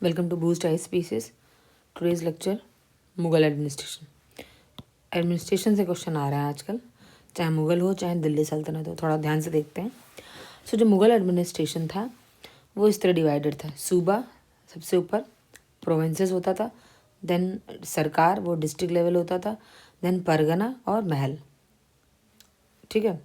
Welcome to Boost I Species. Today's lecture Mughal administration. Administration से question आ रहा है आजकल, चाहे मुगल हो चाहे दिल्ली सल्तनत हो। थोड़ा ध्यान से देखते हैं। जो मुगल एडमिनिस्ट्रेशन था वो इस तरह डिवाइडेड था। सूबा सबसे ऊपर, प्रोविंसेस होता था, देन सरकार वो डिस्ट्रिक्ट लेवल होता था, देन परगना और महल। ठीक है।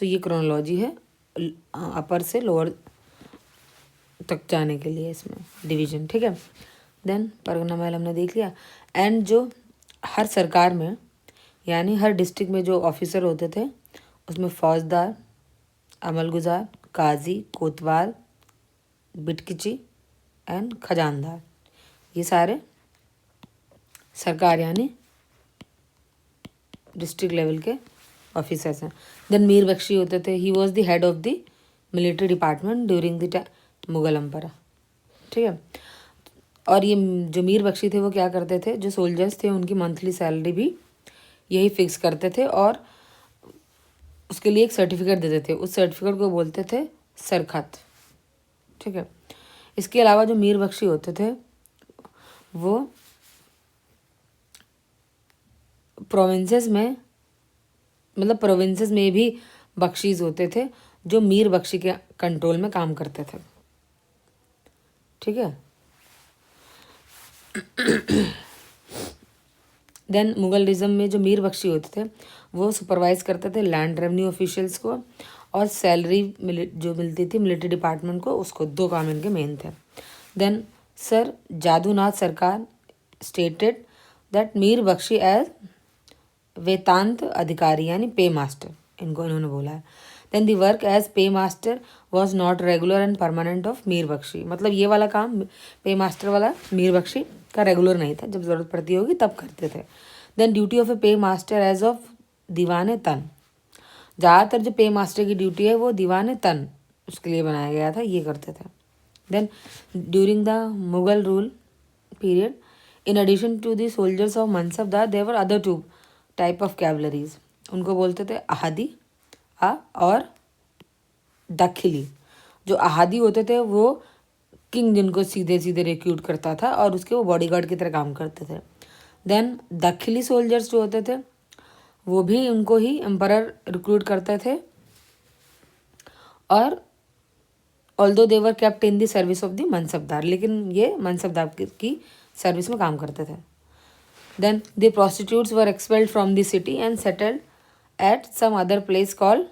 ये क्रोनोलॉजी है अपर से लोअर तक जाने के लिए इसमें डिवीजन। ठीक है। देन परगना महल हमने देख लिया। एंड जो हर सरकार में यानी हर डिस्ट्रिक्ट में जो ऑफिसर होते थे उसमें फौजदार, अमलगुजार, काजी, कोतवाल, बिटकिची एंड खजानदार, ये सारे सरकार यानी डिस्ट्रिक्ट लेवल के ऑफिसर्स हैं। देन मीर बख्शी होते थे, he was the head of the military department during the Mughal Empire. ठीक है। और ये जो मीर बख्शी थे वो क्या करते थे, जो सोल्जर्स थे उनकी मंथली सैलरी भी यही फिक्स करते थे और उसके लिए एक सर्टिफिकेट देते थे। उस सर्टिफिकेट को बोलते थे सरखत। ठीक है। इसके अलावा जो मीर बख्शी होते थे वो प्रोविंसेस में, मतलब प्रोविंसेस में भी बख्शीज होते थे जो मीर बख्शी के कंट्रोल में काम करते थे। ठीक है। देन मुगलिज्म में जो मीर बख्शी होते थे वो सुपरवाइज करते थे लैंड रेवेन्यू ऑफिशियल्स को और सैलरी जो मिलती थी मिलिट्री डिपार्टमेंट को, उसको। दो काम इनके मेन थे। Then sir Jadunath Sarkar stated that Mir Bakshi as वेतांत अधिकारी यानी पे मास्टर, इनको इन्होंने बोला है। Then the work as pay master was not regular and permanent of Mir Bakshi, मतलब ये वाला काम पे मास्टर वाला मीर बख्शी का रेगुलर नहीं था, जब ज़रूरत पड़ती होगी तब करते थे। देन ड्यूटी ऑफ ए पे मास्टर एज ऑफ दीवान तन, ज़्यादातर जो पे मास्टर की ड्यूटी है वो दीवान तन उसके लिए बनाया गया था, ये करते थे। Then during the Mughal rule period in addition to the soldiers of mansabdar there were other two type of cavalries, उनको बोलते थे अहादी और दाखिली। जो अहादी होते थे वो किंग जिनको सीधे सीधे रिक्रूट करता था और उसके वो बॉडीगार्ड की तरह काम करते थे। देन दाखिली सोल्जर्स जो होते थे वो भी उनको ही एम्परर रिक्रूट करते थे और although there were kept in the service of the mansabdar, लेकिन ये मनसबदार की सर्विस में काम करते थे। Then the prostitutes were expelled from the city and settled at some other place called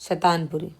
Shaitanpuri.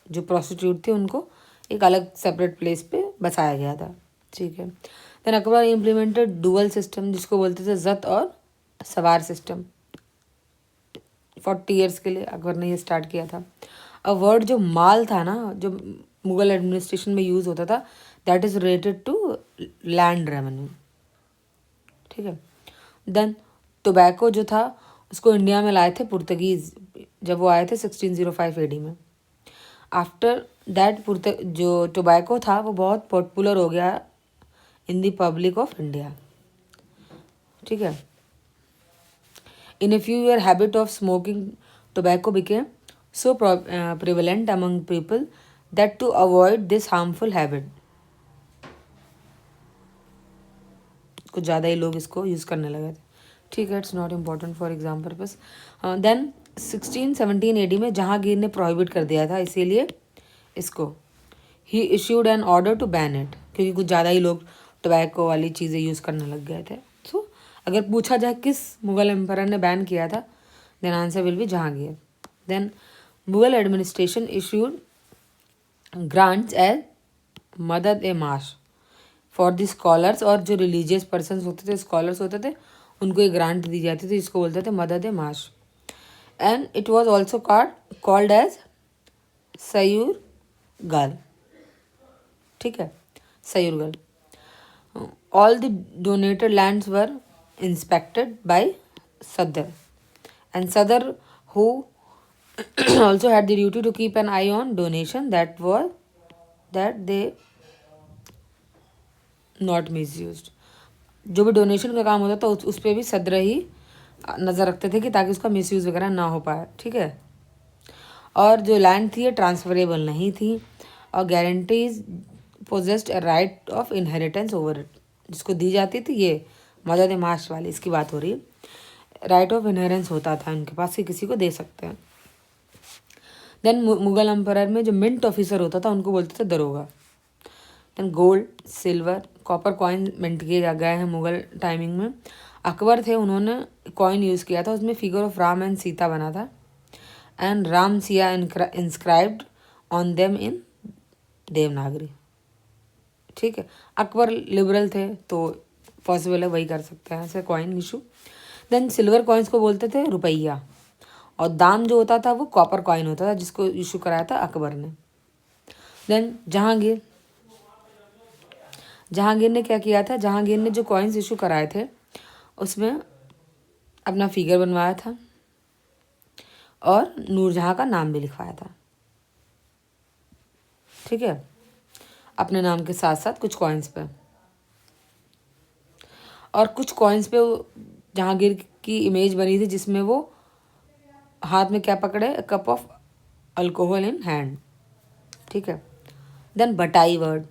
जो प्रोस्टिट्यूट थे उनको एक अलग सेपरेट प्लेस पे बसाया गया था। ठीक है। Then Akbar implemented dual system, जिसको बोलते थे जत और सवार सिस्टम। 40 ईयर्स के लिए अकबर ने ये स्टार्ट किया था। अ वर्ड जो माल था ना, जो मुगल एडमिनिस्ट्रेशन में यूज़ होता था, that is related to land revenue. ठीक है। देन टोबैको जो था उसको इंडिया में लाए थे पुर्तगीज़, जब वो आए थे 1605 एडी में। आफ्टर दैट जो टोबैको था वो बहुत पॉपुलर हो गया in the public of India. ठीक है। In a few year habit of smoking tobacco became so prevalent among people that to avoid this harmful habit, कुछ ज़्यादा ही लोग इसको यूज़ करने लगे थे। ठीक है। It's not important for exam purpose. Then 1617 AD में जहांगीर ने प्रोहिबिट कर दिया था, इसीलिए इसको ही issued an order to ban it, क्योंकि कुछ ज़्यादा ही लोग टोबैको वाली चीज़ें यूज़ करने लग गए थे। सो अगर पूछा जाए किस मुगल एम्परर ने बैन किया था, then answer will be Jahangir. Then Mughal administration issued grants as madad A maash for the scholars, और जो रिलीजियस पर्सनस होते थे, स्कॉलर्स होते थे, उनको एक ग्रांट दी जाती थी, जिसको बोलते थे मदद ए माश। And it was also called as सयूर गल। ठीक है। सयूर गल। All the donated lands were inspected by sadr, and sadr who also had the duty to keep an eye on donation that they not misused। जो भी डोनेशन का काम होता था उस पर भी सदर ही नज़र रखते थे कि ताकि उसका मिसयूज़ वगैरह ना हो पाए। ठीक है। और जो लैंड थी ये ट्रांसफरेबल नहीं थी और guarantees possessed a right of inheritance over it, जिसको दी जाती थी, ये मदद मार्श वाली इसकी बात हो रही है, राइट ऑफ इनहेरेंस होता था इनके पास कि किसी को दे सकते हैं। देन मुगल एम्परर में जो मिंट ऑफिसर होता था उनको बोलते थे दरोगा। Then gold, silver, copper coin mint किए गए हैं मुगल टाइमिंग में। अकबर थे, उन्होंने कॉइन यूज़ किया था, उसमें figure of Ram and Sita बना था, and Ram Siya inscribed on them in Devanagari. ठीक है, अकबर लिबरल थे तो पॉसिबल है वही कर सकते हैं ऐसे coin issue. Then silver coins को बोलते थे रुपया, और दाम जो होता था वो कॉपर कॉइन होता था जिसको इशू कराया था अकबर ने। देन जहांगीर, जहांगीर ने क्या किया था, जहांगीर ने जो कॉइन्स इशू कराए थे उसमें अपना फिगर बनवाया था और नूरजहां का नाम भी लिखवाया था। ठीक है, अपने नाम के साथ साथ कुछ कॉइन्स पे, और कुछ कॉइन्स पे जहांगीर की इमेज बनी थी जिसमें वो हाथ में क्या पकड़े, cup of alcohol in hand. ठीक है, देन बटाई वर्ड,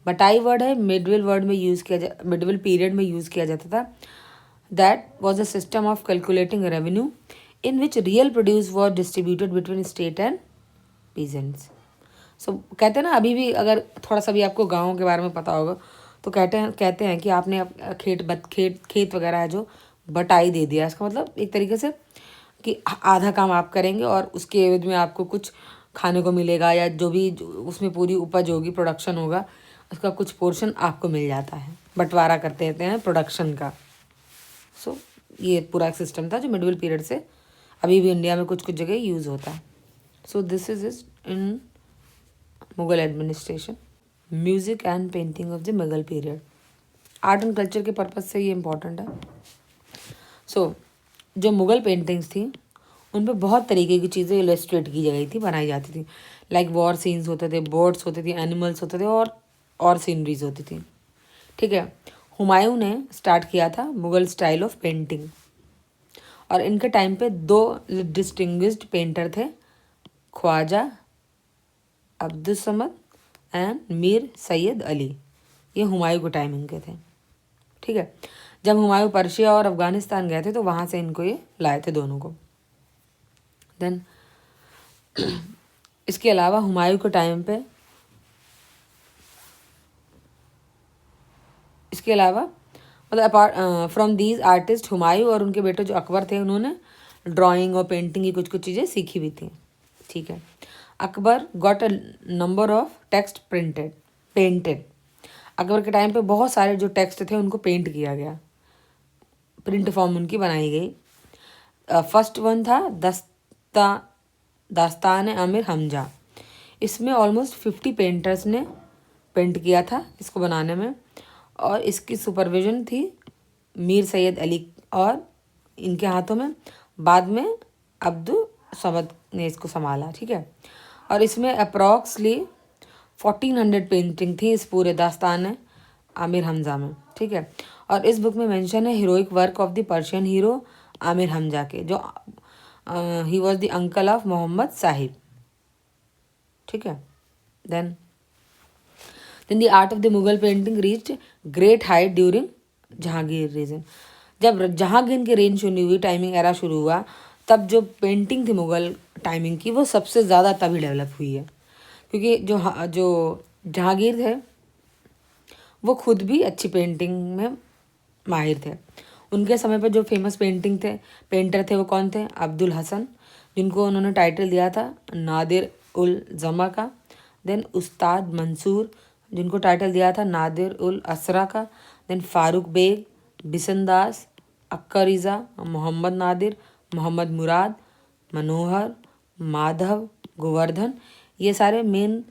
बटाई वर्ड है मिडविल वर्ड में यूज़ किया जा मिडविल पीरियड में यूज़ किया जाता था। That was a system of calculating revenue in which real produce was distributed between state and peasants. So कहते हैं ना, अभी भी अगर थोड़ा सा भी आपको गाँव के बारे में पता होगा तो कहते हैं कि आपने खेत वगैरह है जो बटाई दे दिया, इसका मतलब एक तरीके से कि आधा काम आप करेंगे और उसके एवज में आपको कुछ खाने को मिलेगा, या जो भी उसमें पूरी उपज होगी, प्रोडक्शन होगा, उसका कुछ पोर्शन आपको मिल जाता है, बंटवारा करते रहते हैं प्रोडक्शन का। सो ये पूरा एक सिस्टम था जो मिडविल पीरियड से अभी भी इंडिया में कुछ कुछ जगह यूज़ होता है। So this is in Mughal administration. Music and painting of the Mughal period, art and culture के पर्पज़ से ये इम्पोर्टेंट है। सो जो मुगल पेंटिंग्स थी उन पर बहुत तरीके की चीज़ें इलस्ट्रेट की गई थी, बनाई जाती थी। लाइक वॉर सीन्स होते थे, बर्ड्स होते थे, एनिमल्स होते थे, और सीनरीज होती थी। ठीक है, हुमायूं ने स्टार्ट किया था मुगल स्टाइल ऑफ पेंटिंग, और इनके टाइम पे दो डिस्टिंग्विश्ड पेंटर थे, ख्वाजा अब्दुल समद एंड मीर सैयद अली। ये हुमायूं के टाइमिंग के थे। ठीक है, जब हुमायूं पर्शिया और अफगानिस्तान गए थे तो वहाँ से इनको ये लाए थे दोनों को। देन इसके अलावा हुमायूं के टाइम पे, इसके अलावा मतलब apart from these artist, Humayun और उनके बेटे जो अकबर थे उन्होंने ड्राइंग और पेंटिंग की कुछ कुछ चीज़ें सीखी भी थी। ठीक है, Akbar got a number of text painted. Akbar के टाइम पे बहुत सारे जो टेक्स्ट थे उनको पेंट किया गया, प्रिंट फॉर्म उनकी बनाई गई। फर्स्ट वन था दास्तान आमिर हमजा। इसमें ऑलमोस्ट 50 पेंटर्स ने पेंट किया था इसको बनाने में, और इसकी सुपरविजन थी मीर सैयद अली, और इनके हाथों में बाद में अब्दुल समद ने इसको संभाला। ठीक है, और इसमें अप्रॉक्सली 1400 पेंटिंग थी इस पूरे दास्तान आमिर हमजा में। ठीक है, और इस बुक में मेंशन है heroic work of the Persian hero Amir Hamza के, जो he was the uncle of Muhammad sahib. ठीक है, then the art of the Mughal painting reached great height during Jahangir region. जब जहांगीर की रेंज शुरू हुई, टाइमिंग एरा शुरू हुआ, तब जो पेंटिंग थी मुगल टाइमिंग की वो सबसे ज़्यादा तभी डेवलप हुई है, क्योंकि जो जहांगीर थे वो खुद भी अच्छी पेंटिंग में माहिर थे। उनके समय पर जो फेमस पेंटर थे वो कौन थे, अब्दुल हसन, जिनको उन्होंने टाइटल दिया था नादिर उल जमा का। देन उस्ताद मंसूर, जिनको टाइटल दिया था नादिर उल असरा का। देन फारूक बेग, बिसनदास, अक्करीज़ा, मोहम्मद नादिर, मोहम्मद मुराद, मनोहर, माधव, गोवर्धन, ये सारे मेन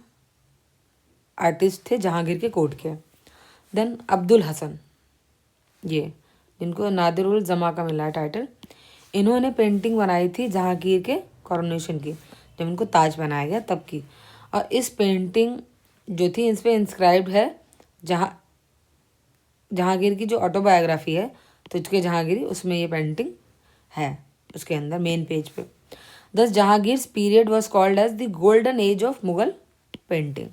आर्टिस्ट थे जहांगीर के कोर्ट के। देन अब्दुल हसन, ये जिनको नादिर उल जमा का मिला है टाइटल, इन्होंने पेंटिंग बनाई थी जहांगीर के कॉरोनेशन की, जब उनको ताज बनाया गया तब की। और इस पेंटिंग जो थी इस पर इंस्क्राइब्ड है जहांगीर की जो ऑटोबायोग्राफी है तुझके जहांगीरी, उसमें ये पेंटिंग है उसके अंदर मेन पेज पे। This Jahangir's period was called as the golden age of Mughal painting.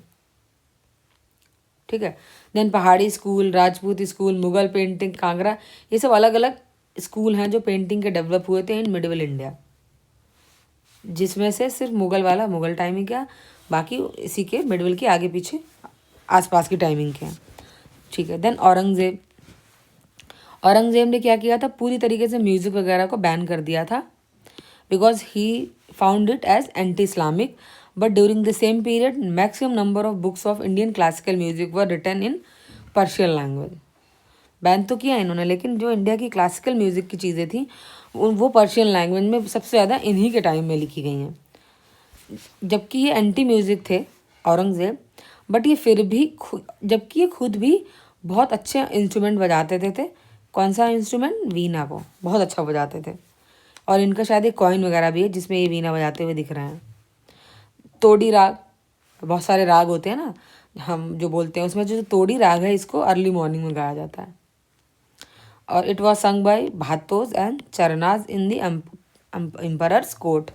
ठीक है। Then Pahari school, Rajput school, Mughal painting, Kangra, ये सब अलग अलग स्कूल हैं जो पेंटिंग के डेवलप हुए थे इन मिडिवल इंडिया, जिसमें से सिर्फ मुगल वाला मुगल टाइमिंग का, बाकी इसी के मिडिवल के आगे पीछे आसपास की टाइमिंग के हैं, ठीक है। देन औरंगजेब, औरंगजेब ने क्या किया था, पूरी तरीके से म्यूज़िक वगैरह को बैन कर दिया था, because he found it as anti Islamic, but during the same period maximum number of books of Indian classical music were written in Persian language. Ban तो किया इन्होंने, लेकिन जो इंडिया की क्लासिकल म्यूजिक की चीज़ें थी वो पर्शियन लैंग्वेज में सबसे ज़्यादा इन्हीं के टाइम में लिखी गई हैं। जबकि ये एंटी म्यूज़िक थे औरंगज़ेब, बट ये फिर भी जबकि ये खुद भी बहुत अच्छे इंस्ट्रूमेंट बजाते थे। कौन सा इंस्ट्रूमेंट? वीणा को बहुत अच्छा बजाते थे, और इनका शायद एक कॉइन वगैरह भी है जिसमें ये वीणा बजाते हुए दिख रहे हैं। तोड़ी राग, बहुत सारे राग होते हैं ना हम जो बोलते हैं, उसमें जो तोड़ी राग है इसको अर्ली मॉर्निंग में गाया जाता है। और it was sung by Bhats and Charans in the emperor's court.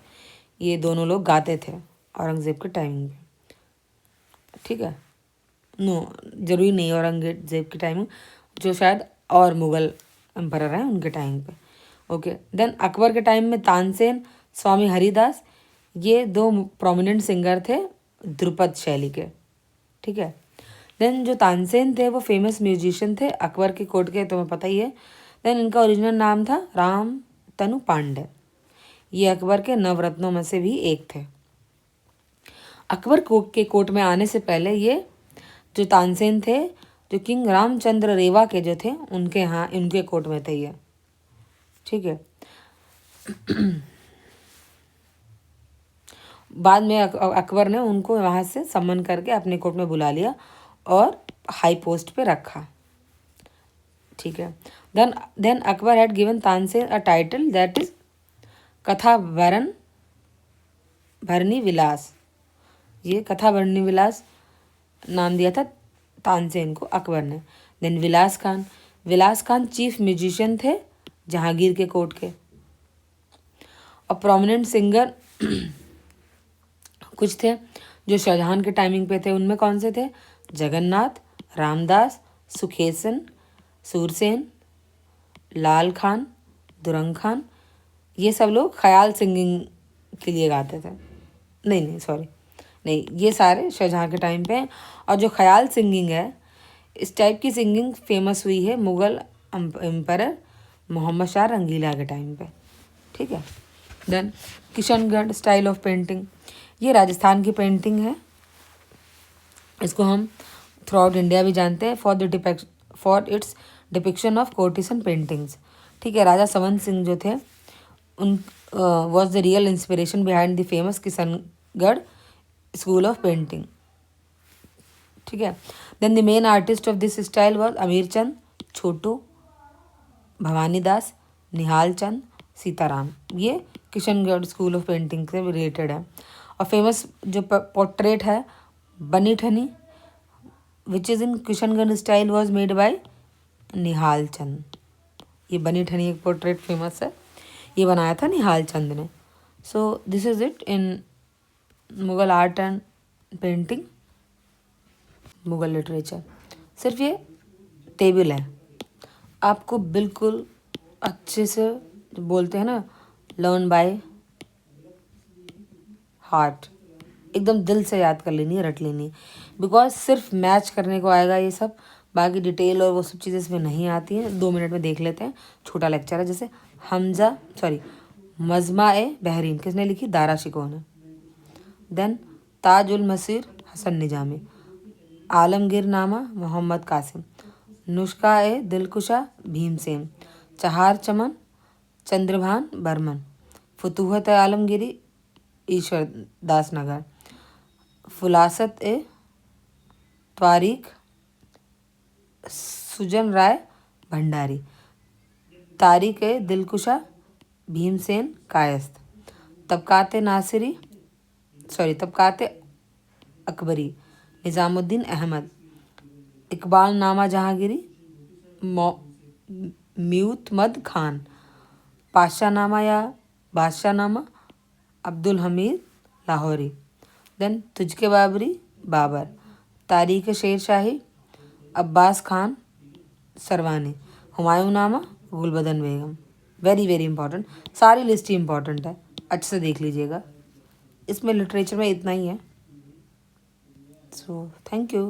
ये दोनों लोग गाते थे औरंगज़ेब के टाइमिंग पे, ठीक है। नो, जरूरी नहीं औरंगज़ेब की टाइमिंग, जो शायद और मुग़ल एम्परर हैं उनके टाइम पे, ओके। देन अकबर के टाइम में तानसेन, स्वामी हरिदास, ये दो प्रोमिनेंट सिंगर थे ध्रुपद शैली के, ठीक है। देन जो तानसेन थे वो फेमस म्यूजिशियन थे अकबर के कोर्ट के, तुम्हें पता ही है। देन इनका ओरिजिनल नाम था राम तनु पांडे। ये अकबर के नवरत्नों में से भी एक थे। अकबर के कोर्ट में आने से पहले ये जो तानसेन थे, जो किंग रामचंद्र रेवा के जो थे उनके यहाँ उनके कोर्ट में थे ये, ठीक है। बाद में अकबर ने उनको वहाँ से सम्मन करके अपने कोर्ट में बुला लिया और हाई पोस्ट पे रखा, ठीक है। Then Akbar had given Tansen a title that is Katha Bharni विलास। ये कथा भरनी विलास नाम दिया था तानसेन को अकबर ने। देन विलास खान चीफ म्यूजिशियन थे जहांगीर के कोर्ट के। और प्रोमिनेंट सिंगर कुछ थे जो शाहजहां के टाइमिंग पे थे, उनमें कौन से थे? जगन्नाथ, रामदास, सुखेसन, सूरसेन, लाल खान, दुरंग खान, ये सब लोग ख्याल सिंगिंग के लिए गाते थे। नहीं सॉरी, नहीं, ये सारे शाहजहां के टाइम पे हैं। और जो ख्याल सिंगिंग है, इस टाइप की सिंगिंग फेमस हुई है मुग़ल एम्परर मोहम्मद शाह रंगीला के टाइम पे, ठीक है। Then Kishangarh style of painting, ये राजस्थान की पेंटिंग है। इसको हम थ्रू आउट इंडिया भी जानते हैं for its depiction of courtesan paintings, ठीक है। राजा सवन सिंह जो थे उन was the real inspiration behind the famous Kishangarh school of painting, ठीक है। Then the main artist of this style was Amir Chand, Chhotu, Bhavani Das, Nihal Chand, Sitaram. ये किशनगढ़ स्कूल ऑफ पेंटिंग से रिलेटेड है। और फेमस जो पोर्ट्रेट है Bani Thani which is in Kishangarh style was made bye Nihal Chand. ये बनी ठनी एक पोर्ट्रेट फेमस है, ये बनाया था निहाल चंद ने। So this is it in Mughal art and painting, Mughal literature. सिर्फ ये टेबल है, आपको बिल्कुल अच्छे से जो बोलते हैं ना लर्न बाय हार्ट, एकदम दिल से याद कर लेनी है, रट लेनी है, बिकॉज सिर्फ मैच करने को आएगा ये सब, बाकी डिटेल और वो सब चीज़ें इसमें नहीं आती हैं। 2 मिनट में देख लेते हैं, छोटा लेक्चर है। जैसे मजमा ए बहरीन किसने लिखी? दारा शिकोह ने। देन ताजुल मसीर हसन निजामी, आलमगीर नामा मोहम्मद कासिम, नुस्खा ए दिलकुशा भीमसेन, चहार चमन चंद्रभान बर्मन, फतूहत आलमगिरी ईश्वर दास नगर, फुलासत ए त्वारीख सुजन राय भंडारी, तारीख ए दिलकुशा भीमसेन कायस्थ, तबकात अकबरी निज़ामुद्दीन अहमद, इकबाल नामा जहांगीरी म्यूतमद खान, पाशाह नामा या बादशाह नामा अब्दुल हमीद लाहौरी। देन तुझके बाबरी बाबर, तारीख शेर शाही अब्बास खान सरवानी, हुमायूं नामा, गुलबदन बेगम। वेरी वेरी इंपॉर्टेंट, सारी लिस्ट ही इंपॉर्टेंट है, अच्छे से देख लीजिएगा। इसमें लिटरेचर में इतना ही है। So thank you.